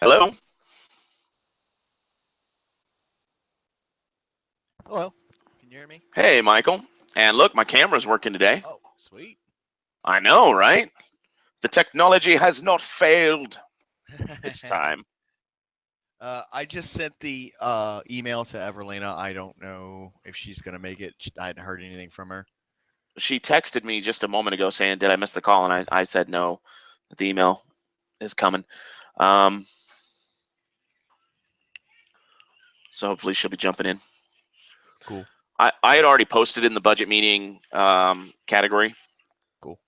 Hello. Hello. Can you hear me? Hey, Michael. And look, my camera's working today. Oh, sweet. I know, right? The technology has not failed this time. I just sent the email to Everlena. I don't know if she's gonna make it. I hadn't heard anything from her. She texted me just a moment ago saying, "Did I miss the call?" And I said no. The email is coming. Um, so hopefully she'll be jumping in. Cool. I had already posted in the budget meeting category. Cool.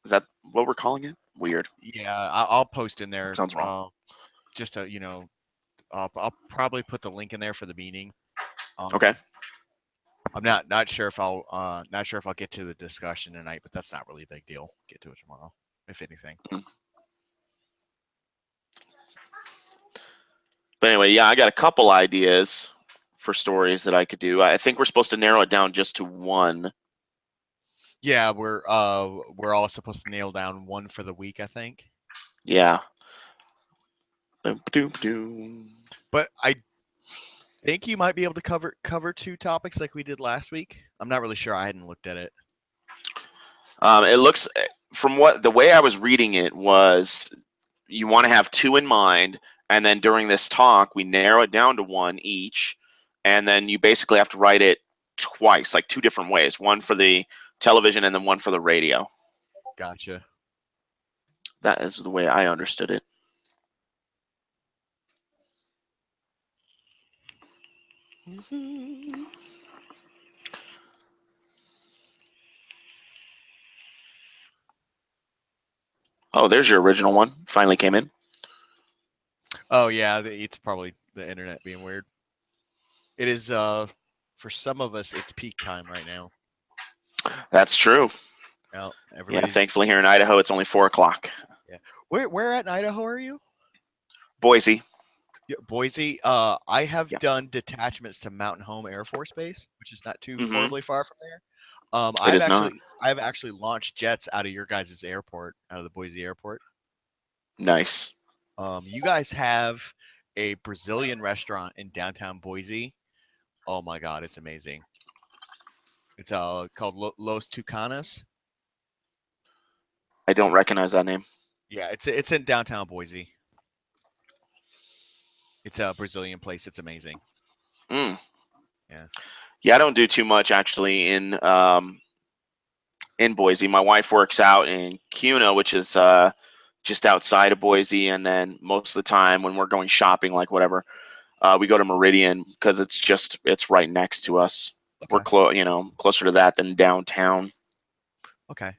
Is that what we're calling it? Weird. Yeah, I'll post in That there. sounds wrong. Just to I'll probably put the link in there for the meeting. Okay. I'm not sure if I'll get to the discussion tonight, but that's not really a big deal. Get to it tomorrow, if anything. Mm. But anyway, yeah, I got a couple ideas for stories that I could do. I think we're supposed to narrow it down just to one. Yeah, we're all supposed to nail down one for the week, I think. Yeah. Boom, boom, boom. But I think you might be able to cover two topics like we did last week. I'm not really sure. I hadn't looked at it. It looks from what the way I was reading it was you want to have two in mind, and then during this talk we narrow it down to one each, and then you basically have to write it twice, like two different ways, one for the television and then one for the radio. Gotcha. That is the way I understood it. Oh, there's your original one. Finally came in. Oh yeah, it's probably the internet being weird. It is. For some of us, it's peak time right now. That's true. Well, Yeah, everybody's. thankfully here in Idaho it's only 4 o'clock. Yeah. Where at in Idaho are you? Boise. Yeah, Boise. I have Yeah. done detachments to Mountain Home Air Force Base, which is not too Mm-hmm. horribly far from there. It is not. I've actually launched jets out of your guys' airport, out of the Boise airport. Nice. You guys have a Brazilian restaurant in downtown Boise. Oh my God, it's amazing. It's called Los Tucanas. I don't recognize that name. Yeah, it's in downtown Boise. It's a Brazilian place. It's amazing. Mm. Yeah. Yeah, I don't do too much actually in Boise. My wife works out in Kuna, which is just outside of Boise, and then most of the time when we're going shopping, like whatever, we go to Meridian because it's right next to us. We're Okay. closer to that than downtown. Okay.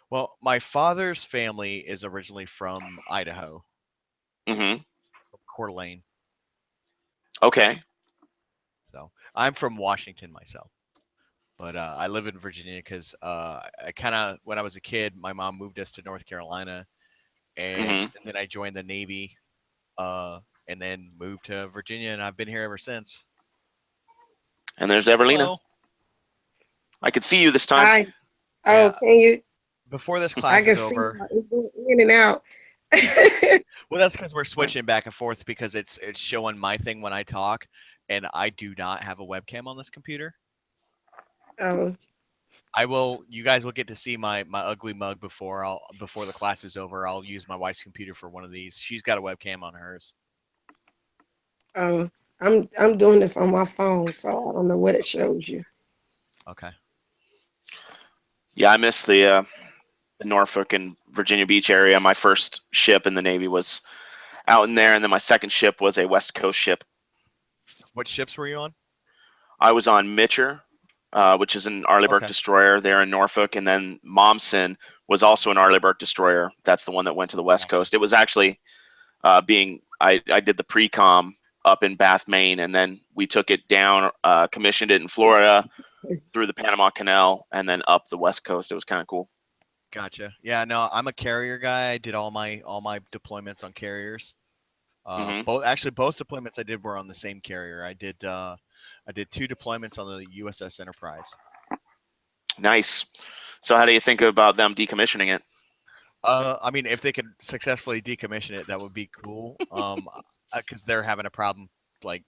Well, my father's family is originally from Idaho, Hmm. from Coeur d'Alene. Okay. So I'm from Washington myself, but I live in Virginia because I kind of when I was a kid, my mom moved us to North Carolina, Hmm. and then I joined the Navy, uh, and then moved to Virginia, and I've been here ever since. And there's Everlina. Hello. I could see you this time. Hi. Oh, Yeah. can you? Before this I class can is see over. it's going in and out. Well, that's because we're switching back and forth because it's showing my thing when I talk, and I do not have a webcam on this computer. Oh, I will. You guys will get to see my ugly mug before the class is over. I'll use my wife's computer for one of these. She's got a webcam on hers. oh, I'm doing this on my phone, so I don't know what it shows you. Okay. Yeah, I miss the Norfolk and Virginia Beach area. My first ship in the Navy was out in there, and then my second ship was a West Coast ship. What ships were you on? I was on Mitcher, which is an Arleigh Okay. destroyer there in Norfolk, and then Momsen was also an Arleigh destroyer. That's the one that went to the West Gotcha. Coast. It was actually I did the pre-com up in Bath, Maine, and then we took it down, commissioned it in Florida, through the Panama Canal, and then up the West Coast. It was kind of cool. Gotcha. Yeah. No, I'm a carrier guy. I did all my deployments on carriers. Hmm. Both deployments I did were on the same carrier. I did two deployments on the USS Enterprise. Nice. So how do you think about them decommissioning it? I mean, if they could successfully decommission it, that would be cool. Because they're having a problem like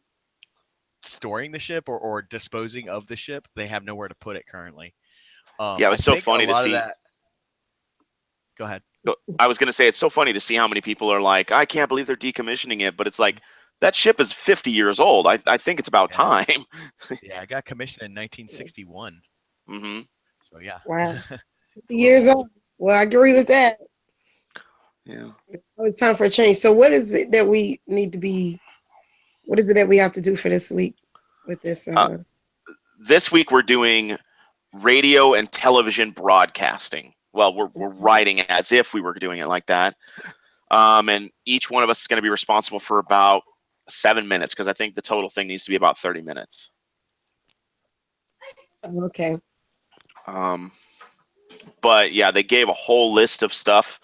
storing the ship or disposing of the ship. They have nowhere to put it currently. Yeah, it I was so think a funny to lot of see. that. Go ahead. I was going to say it's so funny to see how many people are like, I can't believe they're decommissioning it, but it's like that ship is 50 years old. I think it's about Yeah. time. Yeah, I got commissioned in 1961. Hmm. So yeah. Wow. It's a 50 years little old. Well, I agree with that. Yeah. It's time for a change. So what is it that we need to be, what is it that we have to do for this week with this? This week we're doing radio and television broadcasting. Well, we're writing as if we were doing it like that. And each one of us is going to be responsible for about 7 minutes because I think the total thing needs to be about 30 minutes. Okay. But yeah, they gave a whole list of stuff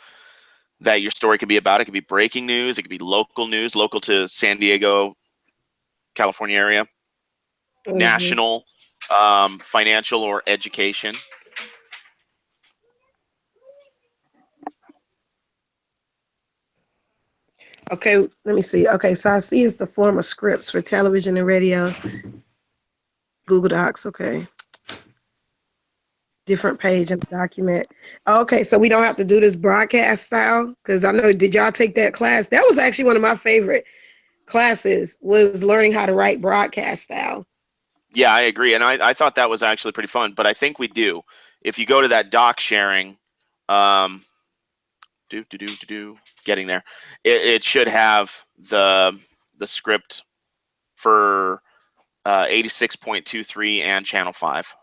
that your story could be about. It could be breaking news. It could be local news, local to San Diego, California area, Mhm. national, financial, or education. Okay, let me see. Okay, so I see it's the form of scripts for television and radio. Google Docs, okay. Different page in the document. Okay, so we don't have to do this broadcast style? Because I know, did y'all take that class? That was actually one of my favorite classes, was learning how to write broadcast style. Yeah, I agree. And I thought that was actually pretty fun. But I think we do. If you go to that doc sharing, um, getting there, it should have the script for 86.23 and channel 5.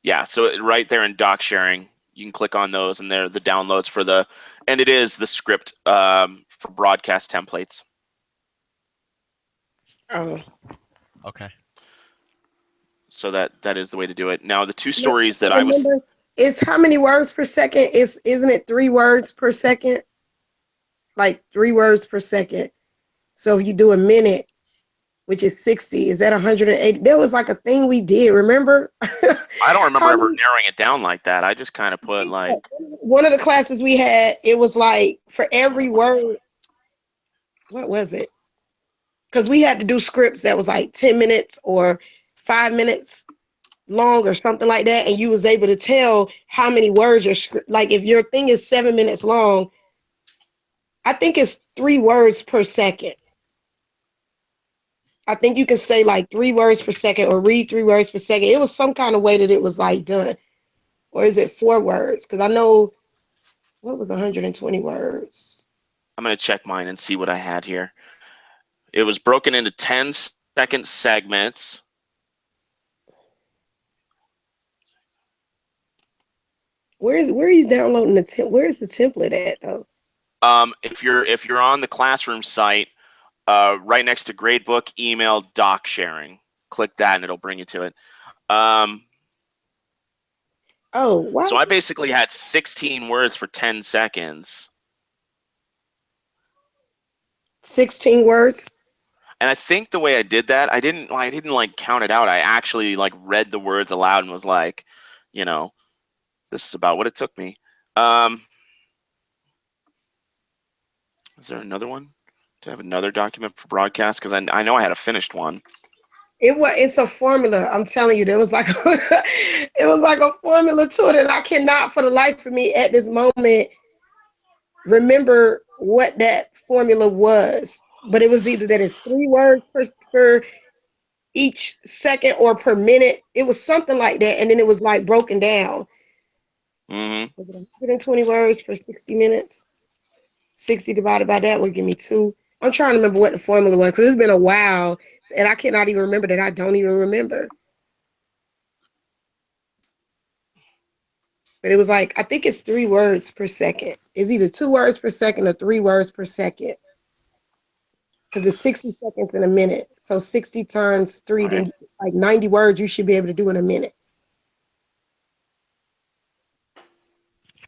Yeah, so right there in doc sharing, you can click on those, and they're the downloads for the, and it is the script for broadcast templates. Oh. Okay. So that is the way to do it. Now, the two stories that I was, Remember, it's how many words per second? Isn't it 3 words per second? Like 3 words per second. So if you do a minute, which is 60, is that 180? There was like a thing we did, remember? I don't remember How ever many- narrowing it down like that. I just kind of put like, One of the classes we had, it was like for every word, what was it? Because we had to do scripts that was like 10 minutes or 5 minutes long or something like that, and you was able to tell how many words your script, like if your thing is 7 minutes long, I think it's 3 words per second. I think you can say like 3 words per second or read 3 words per second. It was some kind of way that it was like done. Or is it 4 words? Because I know, what was 120 words? I'm going to check mine and see what I had here. It was broken into 10-second segments. Where are you downloading where's the template at though? If you're on the classroom site, right next to gradebook, email, doc sharing, click that and it'll bring you to it. Oh, wow. So I basically had 16 words for 10 seconds. 16 words? And I think the way I did that, I didn't like count it out. I actually like read the words aloud and was like, you know, this is about what it took me. Is there another one? Do I have another document for broadcast? Because I know I had a finished one. It's a formula. I'm telling you, there was like it was like a formula to it, and I cannot for the life of me at this moment remember what that formula was. But it was either that it's 3 words per each second or per minute. It was something like that, and then it was like broken down. Mm-hmm. Was it 120 words per 60 minutes? 60 divided by that would give me 2. I'm trying to remember what the formula was because it's been a while, and I cannot even remember that. I don't even remember. But it was like, I think it's 3 words per second. It's either 2 words per second or 3 words per second. Because it's 60 seconds in a minute. So 60 times 3, Right. then like 90 words you should be able to do in a minute.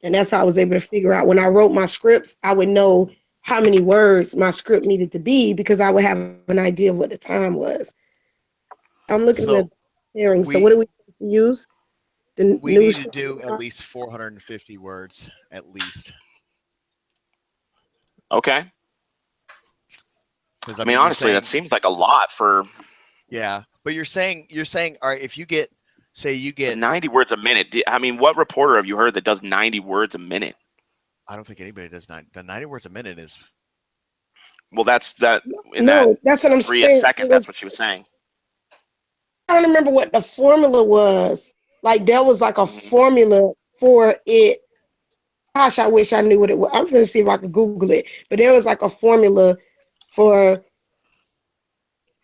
And that's how I was able to figure out when I wrote my scripts, I would know how many words my script needed to be because I would have an idea of what the time was. I'm looking at So the hearing. So we what do we use? The We need news. to do at least 450 words, at least. Okay. Because I mean, honestly, that seems like a lot for yeah. But you're saying, all right, if you get, say, you get, 90 words a minute. I mean, what reporter have you heard that does 90 words a minute? I don't think anybody does 90 words a minute is. Well, that's that in No, that that's what I'm 3 a saying. second. That's what she was saying. I don't remember what the formula was. Like there was like a Mhm. formula for it. Gosh, I wish I knew what it was. I'm gonna see if I could Google it. But there was like a formula for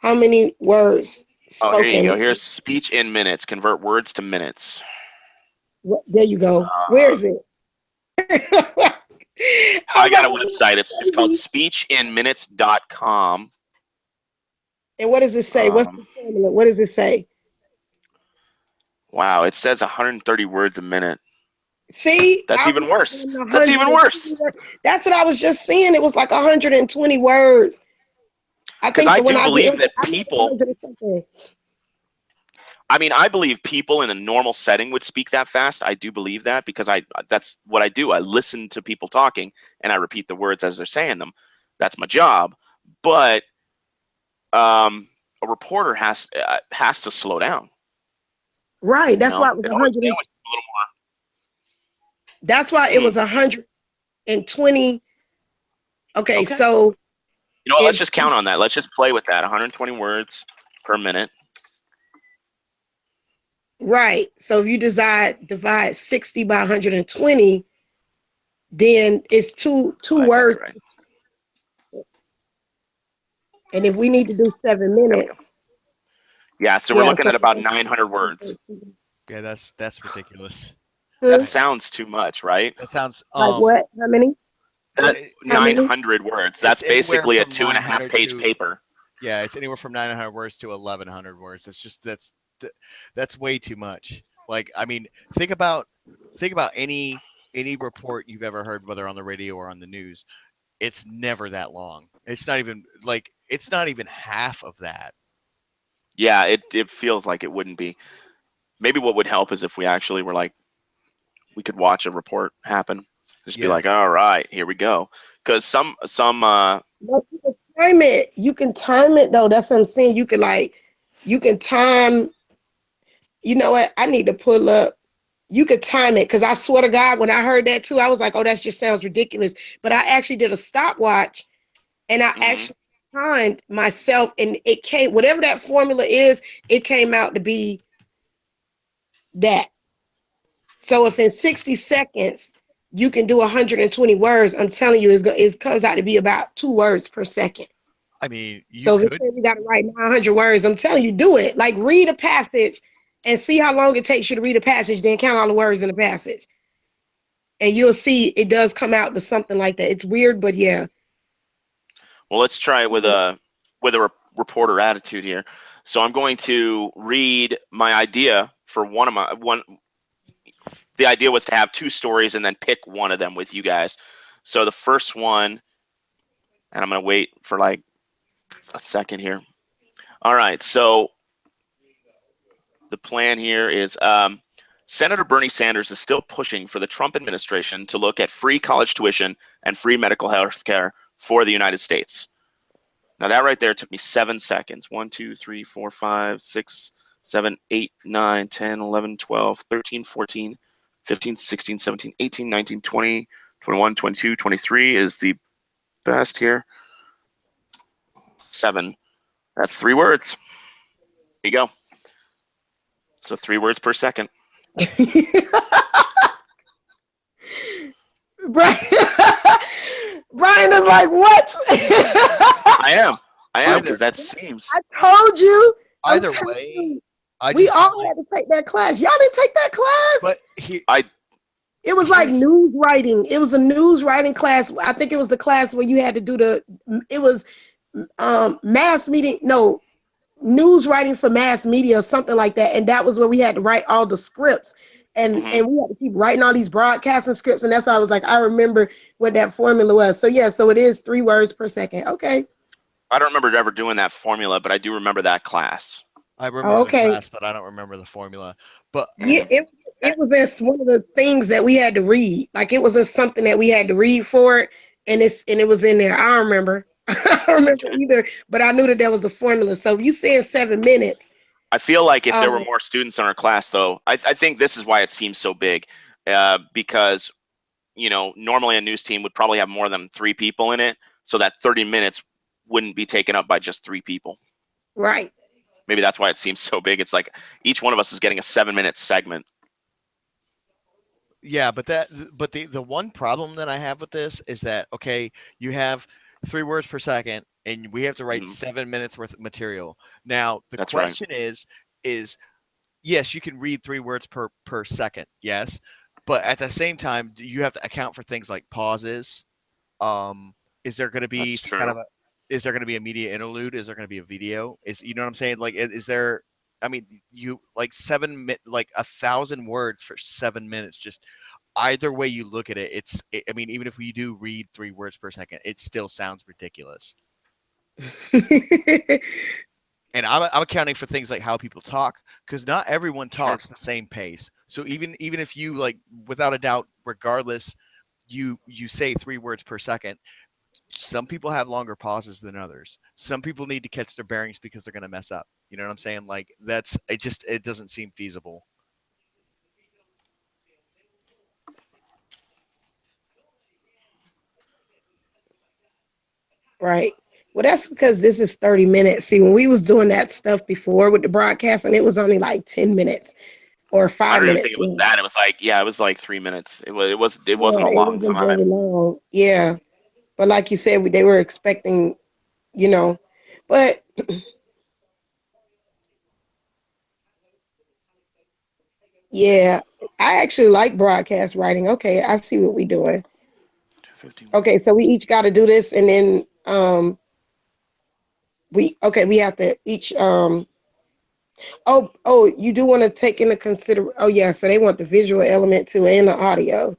how many words Oh, here you spoken. go. Here's speech in minutes. Convert words to minutes. There you go. Where is it? I got a website. It's called speechinminutes.com. And what does it say? What's the formula? What does it say? Wow, it says 130 words a minute. See, That's I even was worse. saying That's even 120 worse. words. That's what I was just saying. It was like 120 words. I Because think I that when do I believe did, that I made people, 100 and something. I mean, I believe people in a normal setting would speak that fast. I do believe that because that's what I do. I listen to people talking and I repeat the words as they're saying them. That's my job. But a reporter has to slow down. Right. That's why it was They 100. always do a little That's why it was 120. Okay, Okay. so You know what? Let's if just count on that. Let's just play with that. 120 words per minute. right, so if you divide 60 by 120, then it's two Oh, that's words. right. And if we need to do 7 There we go. minutes, Yeah, so we're looking so at about 900 words. Yeah, that's ridiculous. That sounds too much, right? That sounds like what? How many? That How many? 900 words. That's anywhere basically a from 2.5 page to- paper. Yeah, it's anywhere from 900 words to 1,100 words. That's way too much. Like, I mean, think about any report you've ever heard, whether on the radio or on the news. It's never that long. It's not even half of that. Yeah, it feels like it wouldn't be. Maybe what would help is if we actually were like, we could watch a report happen. Just be Yeah. like, all right, here we go. Because some No, you can time it. You can time it though. That's what I'm saying. You can time. You know what? I need to pull up. You could time it because I swear to God, when I heard that too, I was like, "Oh, that just sounds ridiculous." But I actually did a stopwatch, and I actually timed myself, and it came whatever that formula is. It came out to be that. So if in 60 seconds you can do 120 words, I'm telling you, it comes out to be about 2 words per second. I mean, So if we got to write 900 words, I'm telling you, do it. Like read a passage and see how long it takes you to read a passage, then count all the words in the passage. And you'll see it does come out to something like that. It's weird, but yeah. Well, let's try it with a reporter attitude here. So I'm going to read my idea for the idea was to have 2 stories and then pick one of them with you guys. So the first one, and I'm going to wait for like a second here. All right, so the plan here is Senator Bernie Sanders is still pushing for the Trump administration to look at free college tuition and free medical health care for the United States. Now that right there took me 7 seconds. 1, 2, 3, 4, 5, 6, 7, 8, 9, 10, 11, 12, 13, 14, 15, 16, 17, 18, 19, 20, 21, 22, 23 is the best here. 7. That's 3 words. There you go. So 3 words per second. Brian is like, what? I am, because that seems. I told you. Either way, we all had to take that class. Y'all didn't take that class? But it was like news writing. It was a news writing class. I think it was the class where you had to do it was mass media. No, news writing for mass media or something like that. And that was where we had to write all the scripts. And we had to keep writing all these broadcasting scripts. And that's why I was like, I remember what that formula was. So yeah, so it is 3 words per second. Okay. I don't remember ever doing that formula, but I do remember that class. I remember Oh, the okay. class, but I don't remember the formula. But Yeah, it was this one of the things that we had to read. Like it was just something that we had to read for it, and it was in there. I don't remember. I don't remember Okay. either, but I knew that there was a formula. So if you saying 7 minutes, I feel like if there were um, more students in our class, though, I think this is why it seems so big, because normally a news team would probably have more than 3 people in it, so that 30 minutes wouldn't be taken up by just 3 people. right, Maybe that's why it seems so big. It's like each one of us is getting a 7-minute segment. yeah, but the one problem that I have with this is that okay, you have 3 words per second, and we have to write Mhm. 7 minutes worth of material. Now the That's right. question is yes, you can read 3 words per second, yes, but at the same time, you have to account for things like pauses. Um, is there going to be That's some kind true. of a is there going to be a media interlude? Is there going to be a video? Is you know what I'm saying? Like, is there? I mean, you like like 1,000 words for 7 minutes. Just either way you look at it, I mean, even if we do read 3 words per second, it still sounds ridiculous. And I'm accounting for things like how people talk because not everyone Sure. talks the same pace. So even if you like, without a doubt, regardless, you say 3 words per second. Some people have longer pauses than others. Some people need to catch their bearings because they're going to mess up. You know what I'm saying? Like it doesn't seem feasible. right. Well, that's because this is 30 minutes. See, when we was doing that stuff before with the broadcast, and it was only like 10 minutes or I five don't even think minutes it was long. that. It was like, yeah, it was like 3 minutes. It Yeah, wasn't a it long wasn't very time. long. Yeah, but like you said, they were expecting, you know, but yeah, I actually like broadcast writing. Okay, I see what we're doing. 251. Okay, so we each got to do this, and then we have to each you do want to take into consider. Oh yeah, so they want the visual element too and the audio.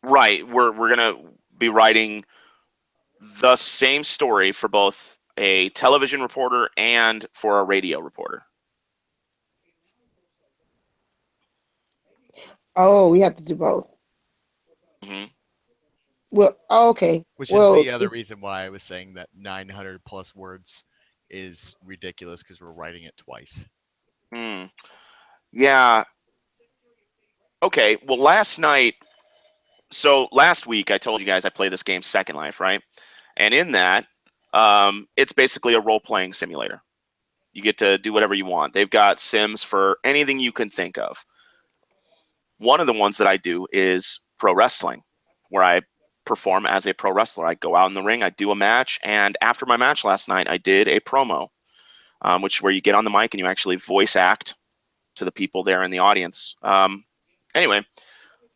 Right. We're gonna be writing the same story for both a television reporter and for a radio reporter. Oh, we have to do both. Hmm. Well, oh, okay. Which is Well, the other reason why I was saying that 900 plus words is ridiculous because we're writing it twice. Hmm. Yeah. Okay. Well, last week I told you guys I played this game Second Life, right? And in that, it's basically a role-playing simulator. You get to do whatever you want. They've got sims for anything you can think of. One of the ones that I do is pro wrestling, where I perform as a pro wrestler. I go out in the ring, I do a match, and after my match last night, I did a promo, which is where you get on the mic and you actually voice act to the people there in the audience. Anyway,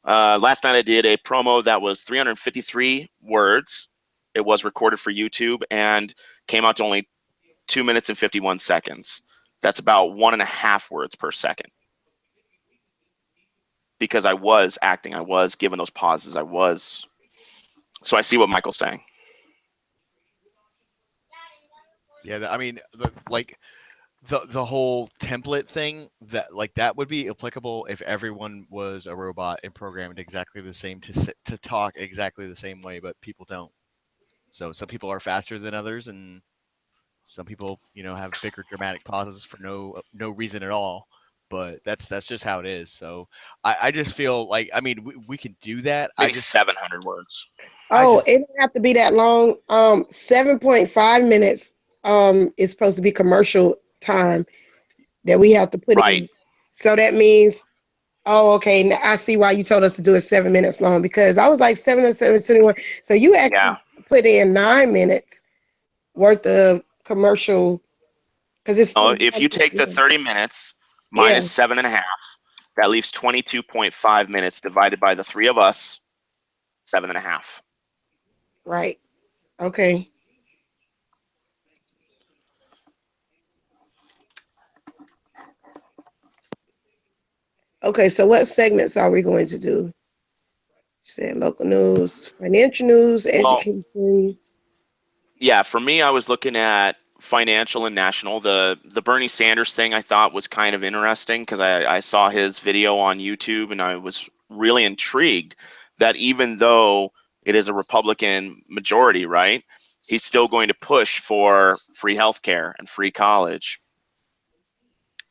last night I did a promo that was 353 words. It was recorded for YouTube and came out to only 2 minutes and 51 seconds. That's about 1.5 words per second. Because I was acting, I was given those pauses, I was. So I see what Michael's saying. Yeah, I mean, the whole template thing that would be applicable if everyone was a robot and programmed exactly the same to talk exactly the same way, but people don't. So some people are faster than others, and some people, have bigger dramatic pauses for no reason at all. But that's just how it is. So I just feel like I mean we can do that. Maybe 700 words. I oh, just it don't have to be that long. 7.5 minutes is supposed to be commercial time that we have to put Right. in. So that means, oh, okay. Now I see why you told us to do it 7 minutes long because I was like 7 and 7 21. So you Yeah. actually put in 9 minutes worth of commercial because it's Oh, if you take the 30 minutes yeah, minus 7.5, that leaves 22.5 minutes divided by the three of us, 7.5. right. Okay. Okay. So what segments are we going to do? You said local news, financial news, Well, education. yeah, for me, I was looking at financial and national. The Bernie Sanders thing I thought was kind of interesting because I saw his video on YouTube and I was really intrigued that even though it is a Republican majority, right, he's still going to push for free healthcare and free college.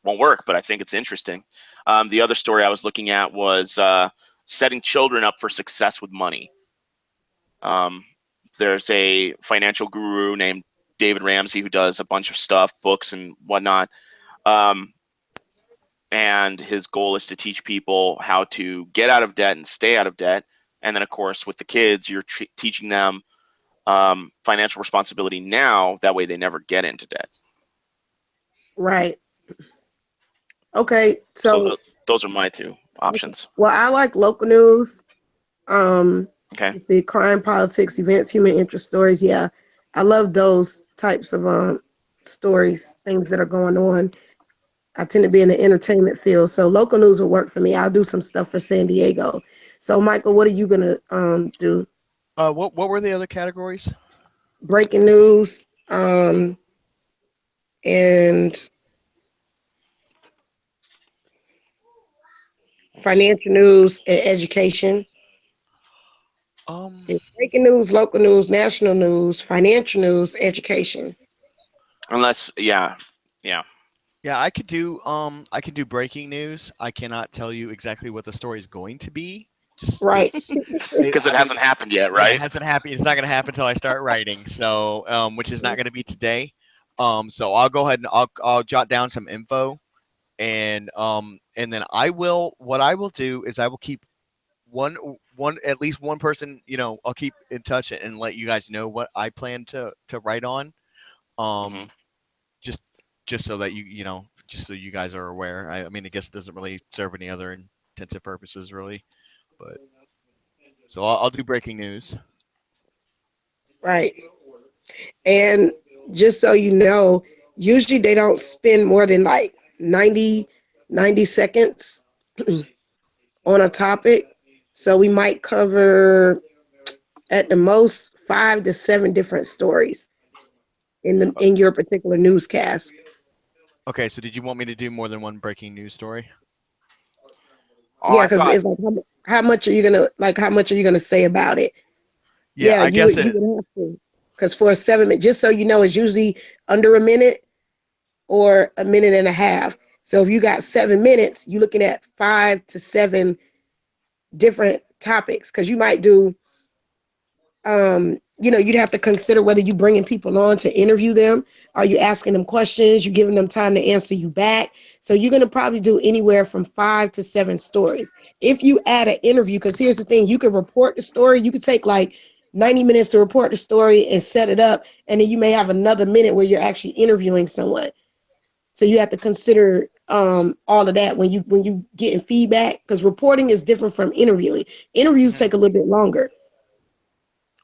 Won't work, but I think it's interesting. The other story I was looking at was setting children up for success with money. There's a financial guru named David Ramsey who does a bunch of stuff, books and whatnot. And his goal is to teach people how to get out of debt and stay out of debt. And then, of course, with the kids, you're teaching them financial responsibility now. That way they never get into debt. Right. Okay. So those are my two options. Well, I like local news. Okay. Let's see, crime, politics, events, human interest stories. Yeah, I love those types of stories, things that are going on. I tend to be in the entertainment field, so local news will work for me. I'll do some stuff for San Diego. So, Michael, what are you gonna do? What were the other categories? Breaking news, and financial news and education. Breaking news, local news, national news, financial news, education. Unless, yeah. Yeah, I could do breaking news. I cannot tell you exactly what the story is going to be. Just right. Because it hasn't happened yet, right? Yeah, it hasn't happened. It's not going to happen until I start writing. So, which is not going to be today. So I'll go ahead and I'll jot down some info, and then what I will do is I will keep at least one person, I'll keep in touch and let you guys know what I plan to write on. Just so that just so you guys are aware. I mean, I guess it doesn't really serve any other intensive purposes, really. But so I'll do breaking news. Right. And just so you know, usually they don't spend more than like 90 seconds on a topic. So we might cover at the most 5 to 7 different stories in your particular newscast. Okay, so did you want me to do more than one breaking news story? Yeah, because it's like how much are you gonna say about it? Yeah, I guess you would have to, because for a 7 minute, just so you know, it's usually under a minute or a minute and a half. So if you got 7 minutes, you're looking at 5 to 7 different topics, because you might do you'd have to consider whether you bringing people on to interview them. Are you asking them questions? You giving them time to answer you back? So you're going to probably do anywhere from 5 to 7 stories. If you add an interview, because here's the thing, you could report the story. You could take like 90 minutes to report the story and set it up. And then you may have another minute where you're actually interviewing someone. So you have to consider all of that when you getting feedback, because reporting is different from interviewing. Interviews take a little bit longer.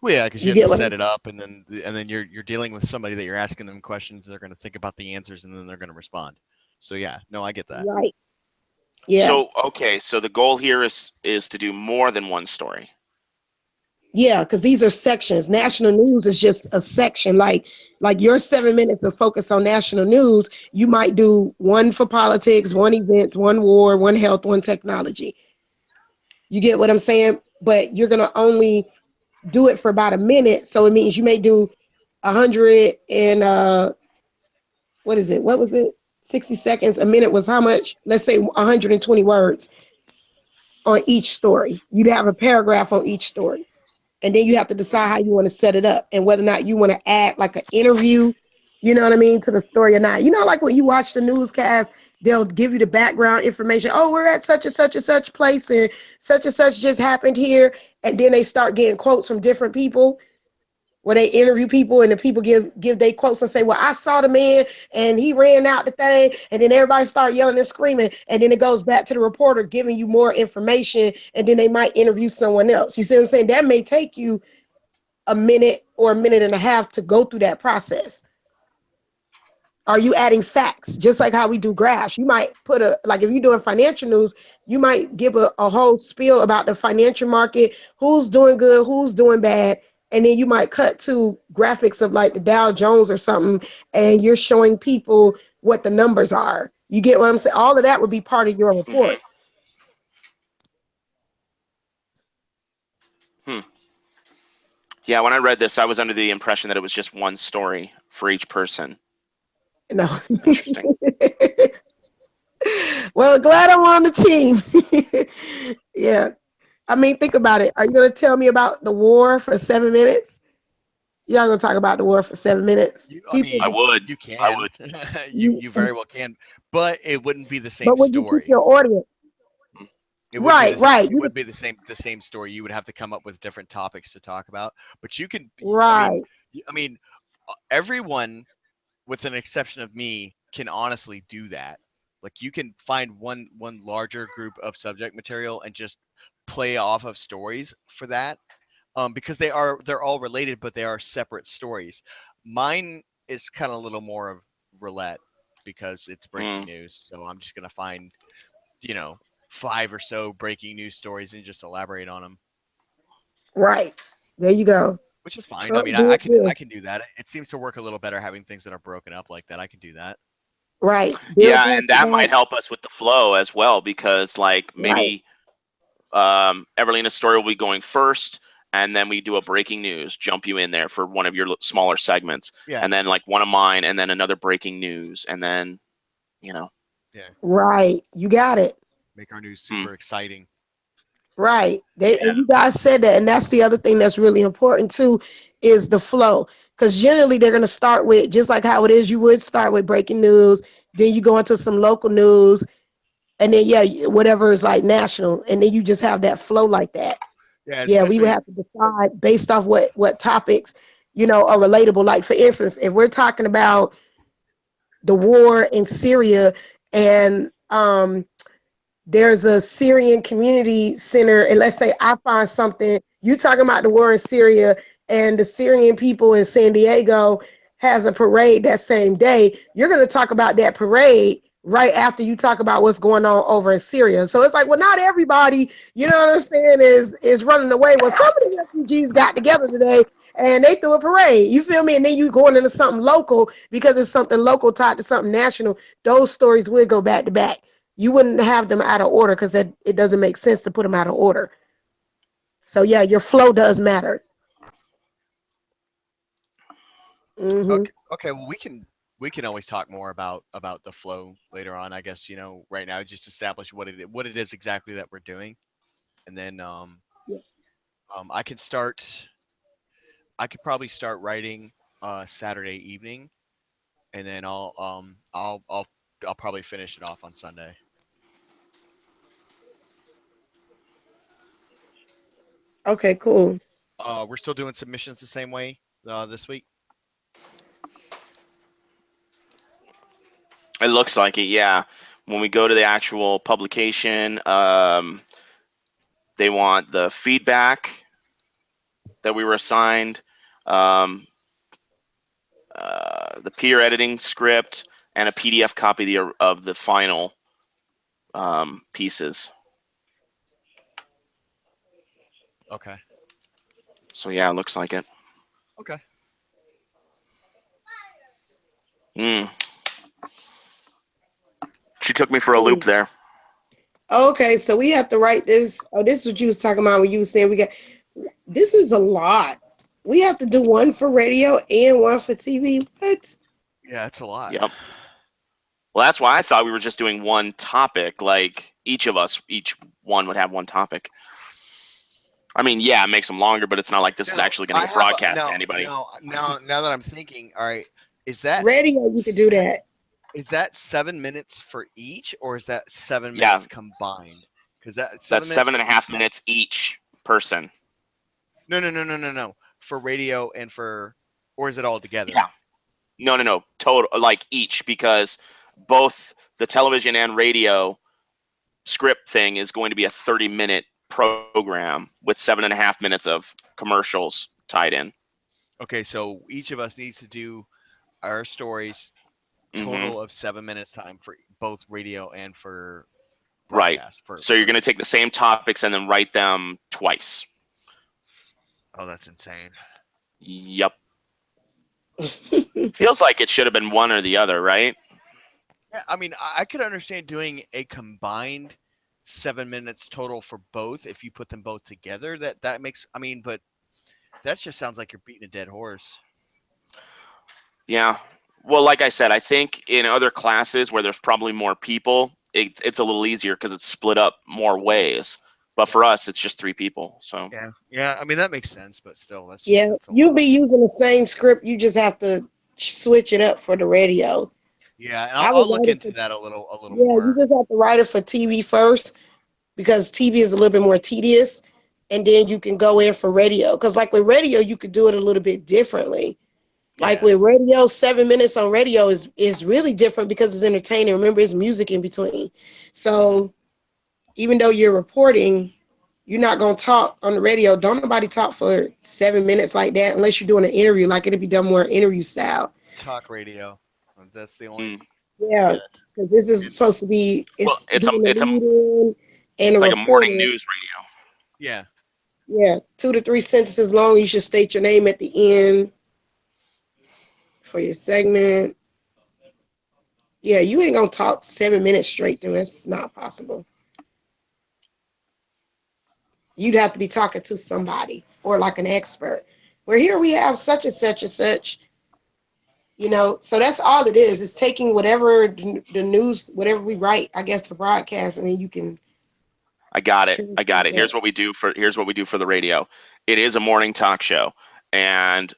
Well, yeah, because you have to set it up, and then you're dealing with somebody that you're asking them questions. They're going to think about the answers, and then they're going to respond. So yeah, no, I get that. Right. Yeah. So okay, so the goal here is to do more than one story. Yeah, because these are sections. National news is just a section. Like your 7 minutes of focus on national news, you might do one for politics, one events, one war, one health, one technology. You get what I'm saying? But you're gonna only do it for about a minute, so it means you may do 100 and what is it? What was it? 60 seconds. A minute was how much? Let's say 120 words on each story. You'd have a paragraph on each story. And then you have to decide how you want to set it up and whether or not you want to add like an interview, you know what I mean, to the story or not. You know, like when you watch the newscast, they'll give you the background information. Oh, we're at such and such place and such just happened here. And then they start getting quotes from different people where they interview people and the people give their quotes and say, well, I saw the man and he ran out the thing. And then everybody start yelling and screaming. And then it goes back to the reporter giving you more information. And then they might interview someone else. You see what I'm saying? That may take you a minute or a minute and a half to go through that process. Are you adding facts? Just like how we do graphs. You might put like if you're doing financial news, you might give a whole spiel about the financial market, who's doing good, who's doing bad, and then you might cut to graphics of like the Dow Jones or something, and you're showing people what the numbers are. You get what I'm saying? All of that would be part of your report. Yeah, when I read this, I was under the impression that it was just one story for each person. No. Interesting. Well, glad I'm on the team. Yeah. I mean, think about it. Are you going to tell me about the war for 7 minutes? Y'all going to talk about the war for 7 minutes? I would. You can. I would. You very well can, but it wouldn't be the same But would you story. keep your audience? It would Right, right. It would be the same story. You would have to come up with different topics to talk about, but you can. Right. I mean, everyone, with an exception of me, can honestly do that. Like you can find one larger group of subject material and just play off of stories for that, because they're all related, but they are separate stories. Mine is kind of a little more of roulette because it's breaking news. So I'm just gonna find, 5 or so breaking news stories and just elaborate on them. Right. There you go. Which is fine. So I mean, do I it can good. I can do that. It seems to work a little better having things that are broken up like that. I can do that. Right. Yeah, and that might help us with the flow as well, because like maybe Evelina's story will be going first, and then we do a breaking news, jump you in there for one of your smaller segments, Yeah. and then like one of mine, and then another breaking news, and then Yeah. Right. You got it. Make our news super exciting. Right. You guys said that, and that's the other thing that's really important too, is the flow. Because generally they're going to start with, just like how it is, you would start with breaking news, then you go into some local news, and then whatever is like national, and then you just have that flow like that. Yeah, we would have to decide based off what topics are relatable. Like for instance, if we're talking about the war in Syria, and there's a Syrian community center, and let's say I find something, you talking about the war in Syria, and the Syrian people in San Diego has a parade that same day, you're going to talk about that parade right after you talk about what's going on over in Syria. So it's like, well, not everybody, you know what I'm saying, is running away. Well, some of the refugees got together today and they threw a parade. You feel me? And then you going into something local because it's something local tied to something national. Those stories would go back to back. You wouldn't have them out of order because it doesn't make sense to put them out of order. So yeah, your flow does matter. Mm-hmm. Okay. Well, we can always talk more about the flow later on. I guess right now just establish what it is exactly that we're doing, and then I could start. I could probably start writing Saturday evening, and then I'll probably finish it off on Sunday. Okay, cool. We're still doing submissions the same way this week. it looks like it. Yeah, when we go to the actual publication, they want the feedback that we were assigned, um, the peer editing script, and a PDF copy of the final pieces. Okay. So yeah, it looks like it. Okay. She took me for a loop there. Okay, so we have to write this. Oh, this is what you was talking about when you was saying this is a lot. We have to do one for radio and one for TV. What? Yeah, it's a lot. Yep. Well, that's why I thought we were just doing one topic. Like each one would have one topic. I mean, yeah, it makes them longer, but it's not like this is actually going to get broadcast to anybody. Now that I'm thinking, all right, is that radio? You could do that. Is that 7 minutes for each, or is that 7 minutes combined? Because that's 7.5 minutes each person. No. For radio and or is it all together? Yeah. No. Total, like each, because both the television and radio script thing is going to be a 30-minute program with 7.5 minutes of commercials tied in. Okay, so each of us needs to do our stories total of 7 minutes time for both radio and for broadcast. Right. So you're going to take the same topics and then write them twice. Oh, that's insane. Yep. Feels like it should have been one or the other, right? Yeah, I mean, I could understand doing a combined 7 minutes total for both if you put them both together. That makes, I mean, but that just sounds like you're beating a dead horse. Yeah. Well, like I said, I think in other classes where there's probably more people, it's a little easier because it's split up more ways. But for us, it's just 3 people. So Yeah. I mean, that makes sense, but still, Yeah, that's a you'll lot. be using the same script. You just have to switch it up for the radio. Yeah, and I would I'll look write it into for, that a little yeah, you more. just have to write it for TV first because TV is a little bit more tedious, and then you can go in for radio. Because like with radio, you could do it a little bit differently. Like Yeah. with radio, 7 minutes on radio is really different because it's entertaining. Remember, it's music in between. So even though you're reporting, you're not gonna talk on the radio. Don't nobody talk for 7 minutes like that unless you're doing an interview. Like it'll be done more interview style. Talk radio. That's the only. mm. Yeah, Yes. because this is And, supposed to be Well, it's doing the it's lead in and a like a morning reporter. news radio. yeah. Yeah, 2 to 3 sentences long. You should state your name at the end for your segment. Yeah, you ain't gonna talk 7 minutes straight through. It's not possible. You'd have to be talking to somebody or like an expert. Where here we have such and such and such, so that's all it is. It's taking whatever the news, whatever we write, I guess, for broadcast, and then you can I got it. I got translate it. that. Here's what we do for the radio. It is a morning talk show, and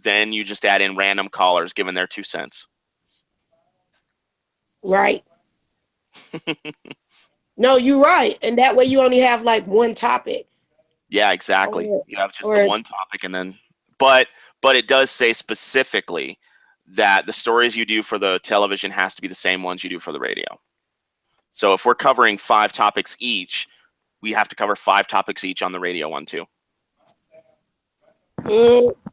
then you just add in random callers giving their 2 cents. Right. No, you're right. And that way you only have like one topic. Yeah, exactly. Or You have just the or one topic, and then but it does say specifically that the stories you do for the television has to be the same ones you do for the radio. So if we're covering 5 topics each, we have to cover 5 topics each on the radio one too.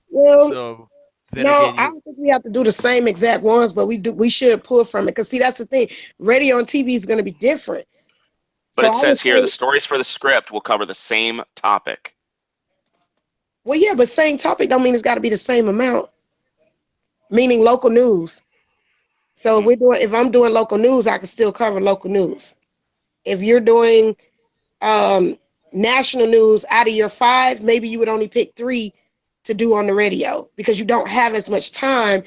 well, So then no, again, I don't think we have to do the same exact ones, but we should pull from it. Because see, that's the thing. Radio and TV is gonna be different. But So it I would says here the say, stories for the script will cover the same topic. well, yeah, but same topic don't mean it's gotta be the same amount. Meaning local news. So if I'm doing local news, I can still cover local news. If you're doing um, national news, out of your 5, maybe you would only pick 3 to do on the radio because you don't have as much time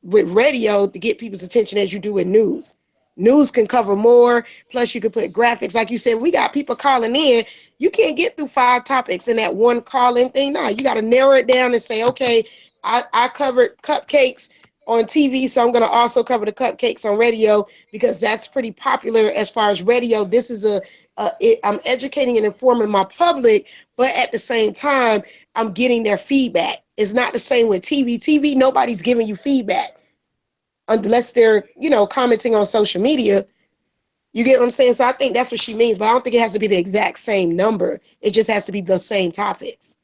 with radio to get people's attention as you do with news. News can cover more. Plus, you can put graphics. Like you said, we got people calling in. You can't get through 5 topics in that one call-in thing. No, you got to narrow it down and say, okay, I covered cupcakes on TV, so I'm going to also cover the cupcakes on radio because that's pretty popular as far as radio. This is I'm educating and informing my public, but at the same time, I'm getting their feedback. It's not the same with TV. TV, nobody's giving you feedback unless they're, commenting on social media. You get what I'm saying? So I think that's what she means, but I don't think it has to be the exact same number. It just has to be the same topics.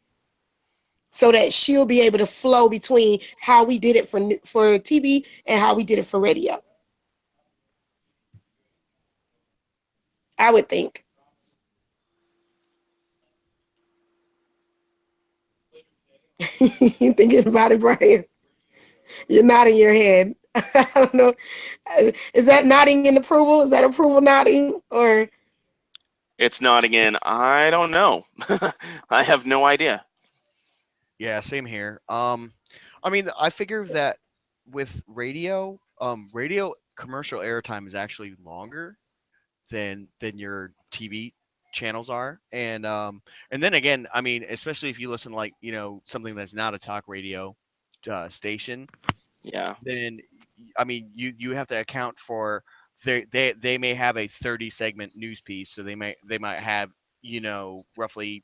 So that she'll be able to flow between how we did it for TV and how we did it for radio. I would think. You thinking about it, Brian? You're nodding your head. I don't know. Is that nodding in approval? Is that approval nodding? Or It's not again. I don't know. I have no idea. yeah, same here. I mean, I figure that with radio, radio commercial airtime is actually longer than your TV channels are, and then again, I mean, especially if you listen like something that's not a talk radio station, Yeah. then I mean, you have to account for they may have a 30 segment news piece, so they might have roughly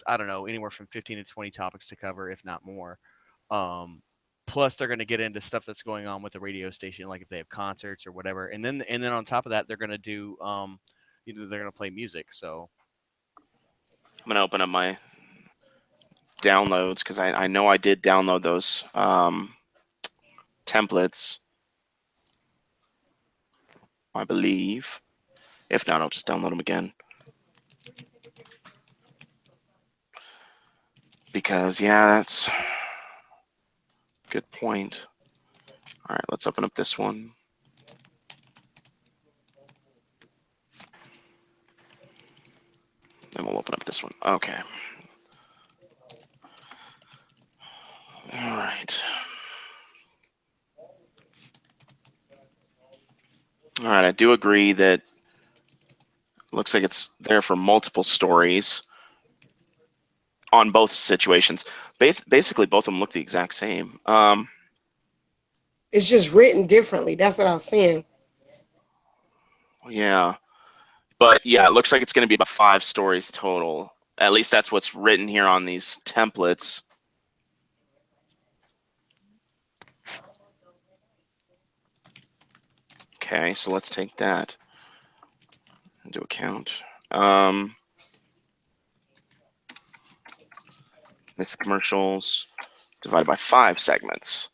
I don't know, anywhere from 15 to 20 topics to cover, if not more. Um, Plus, they're going to get into stuff that's going on with the radio station, like if they have concerts or whatever. And then on top of that, they're going to do, they're going to play music. So I'm gonna open up my downloads because I know I did download those templates, I believe. If not, I'll just download them again. Because yeah, that's a good point. All right, let's open up this one. Then we'll open up this one. Okay. All right. All right, I do agree that it looks like it's there for multiple stories on both situations. Basically, both of them look the exact same. It's just written differently. That's what I was saying. Yeah. But yeah, it looks like it's going to be about 5 stories total. At least that's what's written here on these templates. Okay, so let's take that into account. Miss commercials divided by 5 segments.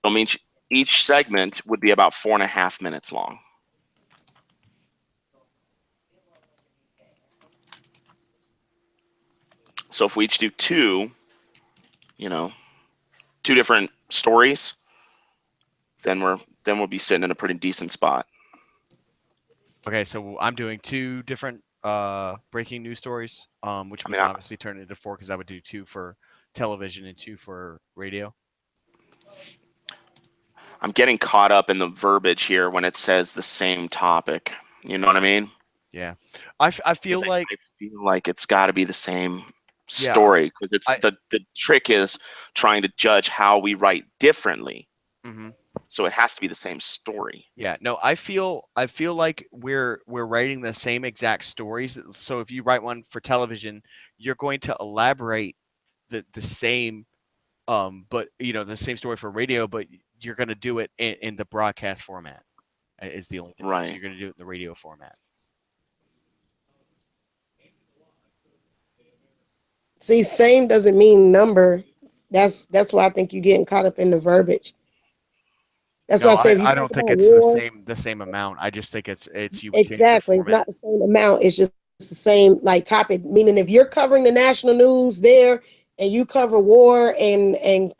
I mean, each segment would be about 4.5 minutes long. So if we each do 2, 2 different stories, then we'll be sitting in a pretty decent spot. Okay, so I'm doing 2 different breaking news stories, which would obviously turn it into 4 because I would do 2 for television and 2 for radio. I'm getting caught up in the verbiage here when it says the same topic. You know what I mean? Yeah, I feel like I feel like it's got to be the same story because it's the trick is trying to judge how we write differently. Mm-hmm. So it has to be the same story. Yeah, no, I feel like we're writing the same exact stories. So if you write one for television, you're going to elaborate the same, but the same story for radio, but you're going to do it in the broadcast format. Is the only difference. Right. You're going to do it in the radio format. See, same doesn't mean number. That's why I think you're getting caught up in the verbiage. That's why I say I don't think it's the same amount. I just think it's you exactly. It's not the same amount. It's just the same like topic. Meaning, if you're covering the national news there, and you cover war and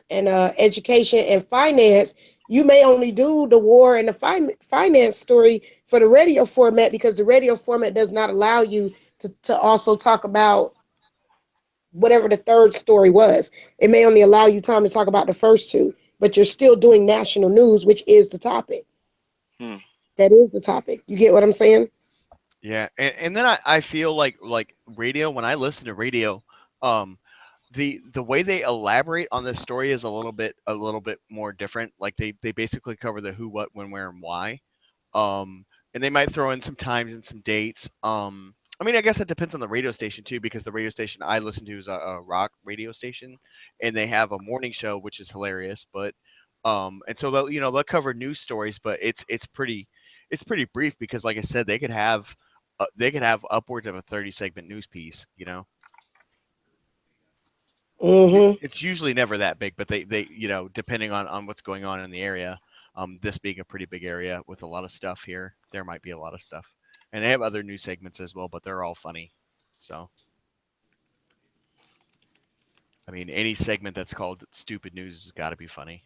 education and finance, you may only do the war and the finance story for the radio format because the radio format does not allow you to also talk about whatever the third story was. It may only allow you time to talk about the first 2, but you're still doing national news, which is the topic. That is the topic. You get what I'm saying? Yeah, and then I feel like radio, when I listen to radio, the way they elaborate on the story is a little bit more different. Like they basically cover the who, what, when, where, and why, and they might throw in some times and some dates. I mean, I guess it depends on the radio station too, because the radio station I listen to is a rock radio station, and they have a morning show which is hilarious. But and so they'll cover news stories, but it's pretty brief because, like I said, they could have upwards of a 30 segment news piece. Mm-hmm. It's usually never that big, but they depending on what's going on in the area, this being a pretty big area with a lot of stuff here, there might be a lot of stuff. And they have other news segments as well, but they're all funny. So, I mean, any segment that's called Stupid News has got to be funny.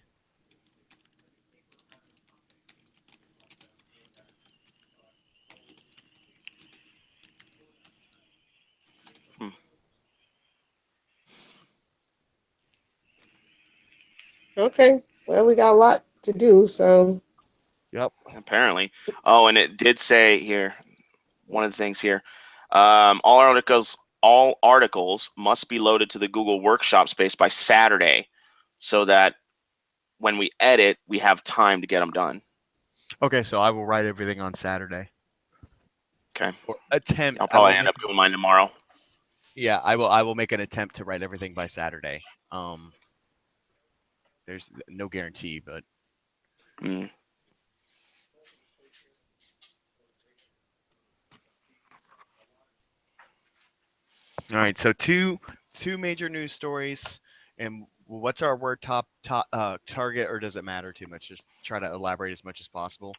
Okay. Well, we got a lot to do, so. Yep. Apparently. Oh, and it did say here, one of the things here, all articles must be loaded to the Google Workshop space by Saturday, so that when we edit, we have time to get them done. Okay, so I will write everything on Saturday. Okay. Or attempt. I'll probably end up doing mine tomorrow. Yeah, I will make an attempt to write everything by Saturday. There's no guarantee, but. All right, so two major news stories, and what's our word target, or does it matter too much? Just try to elaborate as much as possible.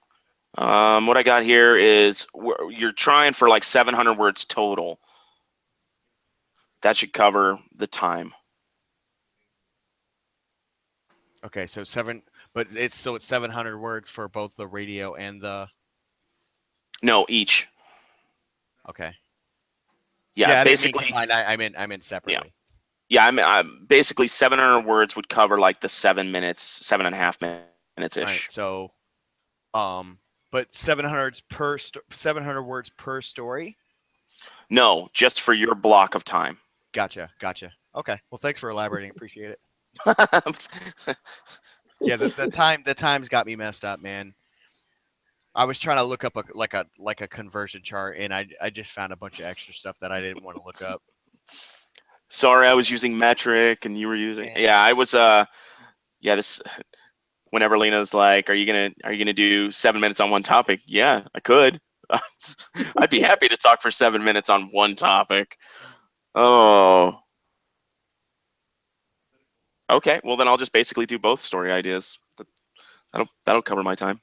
What I got here is you're trying for like 700 words total. That should cover the time. Okay, so it's 700 words for both the radio and the. No, each. Okay. Yeah, I didn't mean basically. combined. I meant separately. Yeah, I'm basically 700 words would cover like the 7 minutes, 7.5 minutes All right. ish. So, but 700 words per story. No, just for your block of time. Gotcha. Okay. Well, thanks for elaborating. Appreciate it. Yeah, the times got me messed up, man. I was trying to look up a conversion chart, and I just found a bunch of extra stuff that I didn't want to look up. Sorry, I was using metric and you were using. Yeah, I was. This. Whenever Lena's like, "Are you gonna do 7 minutes on one topic?" Yeah, I could. I'd be happy to talk for 7 minutes on one topic. Oh. Okay, well then I'll just basically do both story ideas. That'll cover my time.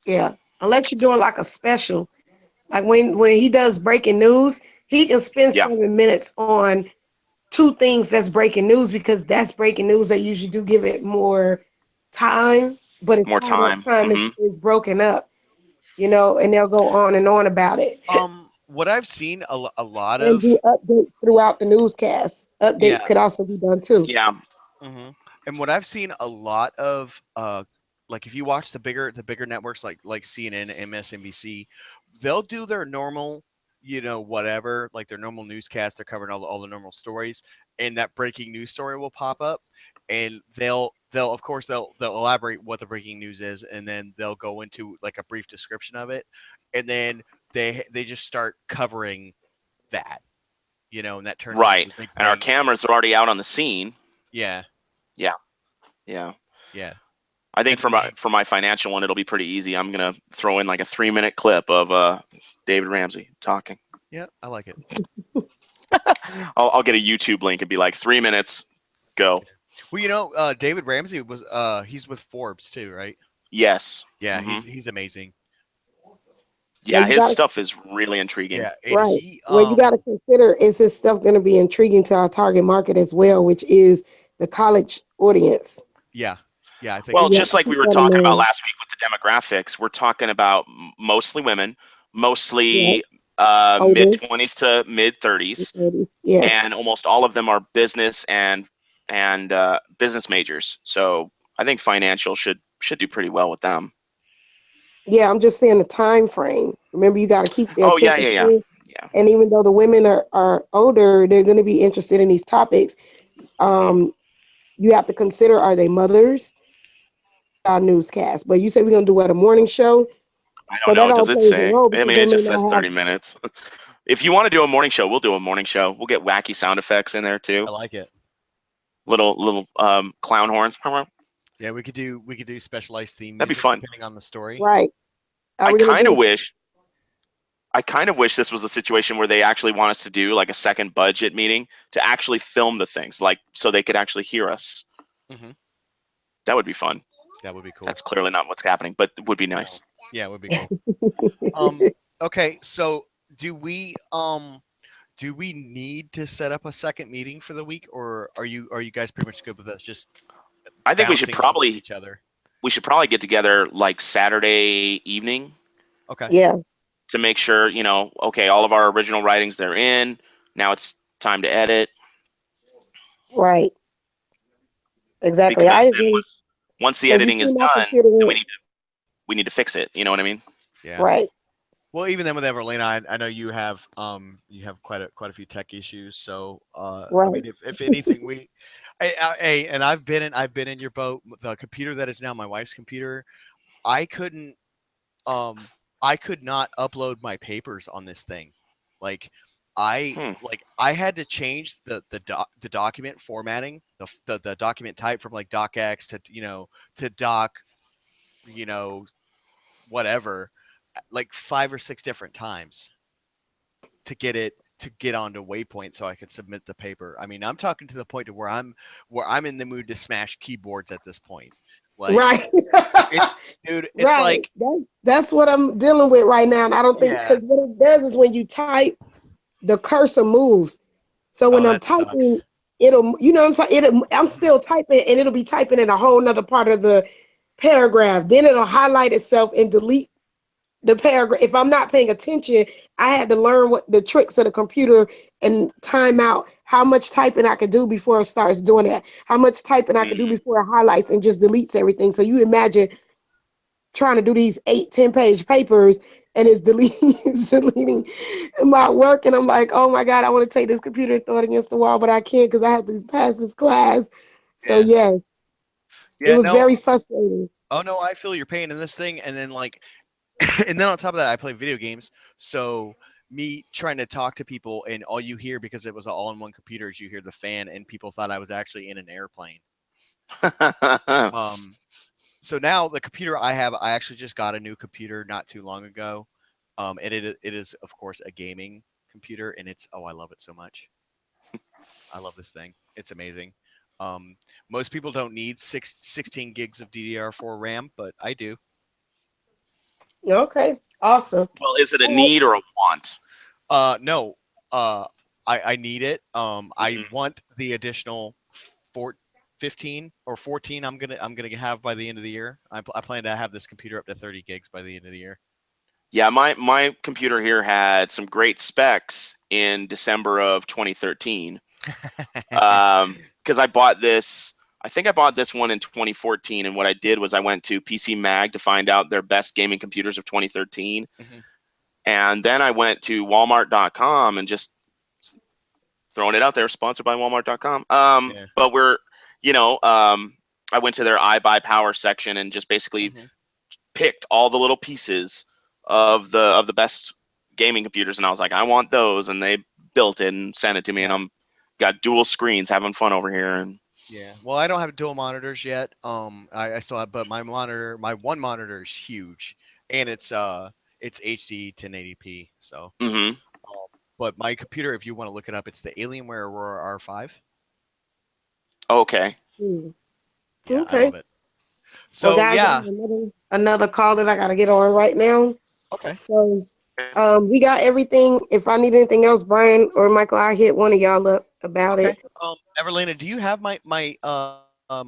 Yeah, unless you're doing like a special, like when he does breaking news, he can spend Yeah. 7 minutes on two things that's breaking news, because that's breaking news. They usually do give it more time, but it's More how that time. time is broken up, and they'll go on and on about it. What I've seen a lot And of do updates throughout the newscast. Updates could also be done too. Yeah. Mm-hmm. And what I've seen a lot of, like if you watch the bigger networks like CNN, MSNBC, they'll do their normal, whatever, like their normal newscast. They're covering all the normal stories, and that breaking news story will pop up, and they'll of course they'll elaborate what the breaking news is, and then they'll go into like a brief description of it, and then they just start covering that, and that turns Right. into a big And our thing. cameras are already out on the scene. Yeah. Yeah. I And think for my financial one, it'll be pretty easy. I'm gonna throw in like a 3-minute clip of David Ramsey talking. Yeah, I like it. I'll get a YouTube link and be like 3 minutes, go. Well, David Ramsey was he's with Forbes too, right? Yes. Yeah, Mhm. he's amazing. Yeah, Well, you his gotta- stuff is really intriguing. Yeah, and Right. he Well, you got to consider, is his stuff going to be intriguing to our target market as well, which is the college audience. yeah, I think Well, Yeah, just like we keep were that in talking about mind. last week with the demographics, we're talking about mostly women, mostly Older. mid 20s to mid 30s, Yes. and almost all of them are business and business majors. So I think financial should do pretty well with them. Yeah, I'm just saying the time frame. Remember, you got to keep their Oh yeah, attention. yeah. And even though the women are older, they're going to be interested in these topics. You have to consider, are they mothers? Our newscast. But you say we're going to do a morning show. I So don't know. that all Does it plays a say? role, I because mean, they it may just says not have. 30 minutes. If you want to do a morning show, we'll do a morning show. We'll get wacky sound effects in there too. I like it. Little clown horns. Yeah, we could do specialized theme That'd be music fun. depending on the story. Right. Are I we gonna kind of do? wish this was a situation where they actually want us to do like a second budget meeting to actually film the things, like so they could actually hear us. Mm-hmm. That would be fun. That would be cool. That's clearly not what's happening, but it would be nice. Yeah, it would be cool. Okay, so do we need to set up a second meeting for the week, or are you guys pretty much good with us just I think we should bouncing off of probably each other? get together like Saturday evening. Okay. Yeah. To make sure, okay, all of our original writings, they're in. Now it's time to edit. Right. Exactly. Because I then agree. once the 'Cause you editing is see my done, computer then went- we need to fix it. You know what I mean? Yeah. Right. Well, even then with Everlena, I know you have quite a few tech issues. So I Right. mean, if anything, and I've been in your boat. The computer that is now my wife's computer, I could not upload my papers on this thing. Like I had to change the document formatting, the document type from like docx to doc, whatever, like 5 or 6 different times to get onto Waypoint so I could submit the paper. I mean, I'm talking to the point to where I'm in the mood to smash keyboards at this point. Like, right. it's right. like that's what I'm dealing with right now, and I don't think, because what it does is when you type, the cursor moves. So when I'm typing, it'll, you know what I'm saying? I'm still typing and it'll be typing in a whole nother part of the paragraph. Then it'll highlight itself and delete the paragraph. If I'm not paying attention, I had to learn what the tricks of the computer and time out how much typing I could do before it starts doing that. How much typing I could do before it highlights and just deletes everything. So you imagine trying to do these 8-10 page papers and it's deleting, it's deleting my work. And I'm like, oh my God, I want to take this computer and throw it against the wall, but I can't because I have to pass this class. So yeah, it Yeah, was no. very frustrating. Oh no, I feel your pain in this thing, and then like, and then on top of that, I play video games. So me trying to talk to people, and all you hear, because it was all in one computer, is you hear the fan, and people thought I was actually in an airplane. So now the computer I have, I actually just got a new computer not too long ago. And it is of course a gaming computer, and I love it so much. I love this thing. It's amazing. Most people don't need 16 gigs of DDR4 RAM, but I do. Okay, awesome. Well, is it a need or a want? No, I need it. I Mhm. want the additional 15 or 14. I'm gonna have by the end of the year. I plan to have this computer up to 30 gigs by the end of the year. Yeah, my computer here had some great specs in December of 2013. Because I bought this. I think I bought this one in 2014, and what I did was I went to PC Mag to find out their best gaming computers of 2013, Mhm. and then I went to Walmart.com and just throwing it out there, sponsored by Walmart.com. Yeah. But I went to their iBuyPower section and just basically Mhm. picked all the little pieces of the best gaming computers, and I was like, I want those, and they built it and sent it to me, and Yeah. I'm got dual screens, having fun over here, and Yeah. Well, I don't have dual monitors yet. I still have, but my one monitor is huge, and it's HD 1080p. So, hmm um, but my computer, if you want to look it up, it's the Alienware Aurora R5. okay. Hmm. Yeah, I Okay. love it. Well, So guys, I yeah. have another call that I got to get on right now. Okay. So, we got everything. If I need anything else, Brian or Michael, I hit one of y'all up about Okay. it. Everlena, do you have my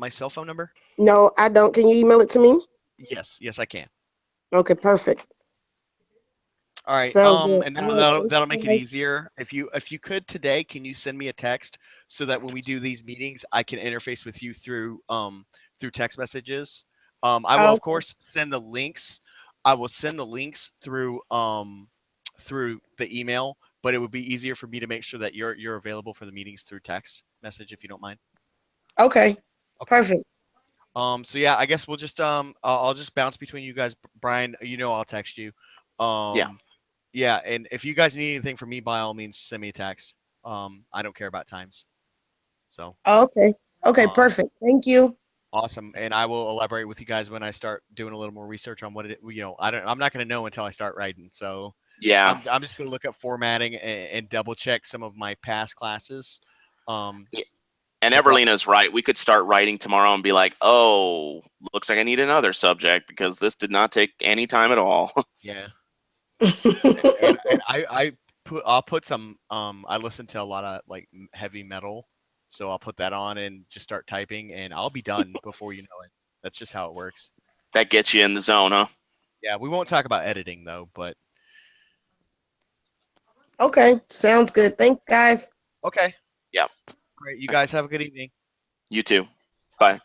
cell phone number? No, I don't. Can you email it to me? Yes. Yes, I can. Okay, perfect. All right. Sounds good. And All now right, that'll make it thanks, guys. easier. If you could today, can you send me a text so that when we do these meetings, I can interface with you through text messages. I will of Okay. course send the links. I will send the links through the email, but it would be easier for me to make sure that you're available for the meetings through text message if you don't mind. Okay. Okay. Perfect. So yeah, I guess we'll just I'll just bounce between you guys. Brian, I'll text you. Yeah. Um, yeah, and if you guys need anything from me, by all means, send me a text. I don't care about times. So, Okay. Okay, um, perfect. Thank you. awesome. And I will elaborate with you guys when I start doing a little more research on what I'm not going to know until I start writing. So, Yeah. I'm just going to look up formatting and double check some of my past classes. Um, Yeah. And the pro- Everlena's right. We could start writing tomorrow and be like, oh, looks like I need another subject because this did not take any time at all. yeah. And I'll put some I listen to a lot of like heavy metal, so I'll put that on and just start typing, and I'll be done before you know it. That's just how it works. That gets you in the zone, huh? Yeah, we won't talk about editing though, but Okay, sounds so good. Thanks, guys. okay. Yeah. Great. You guys have a good evening. You too. Bye.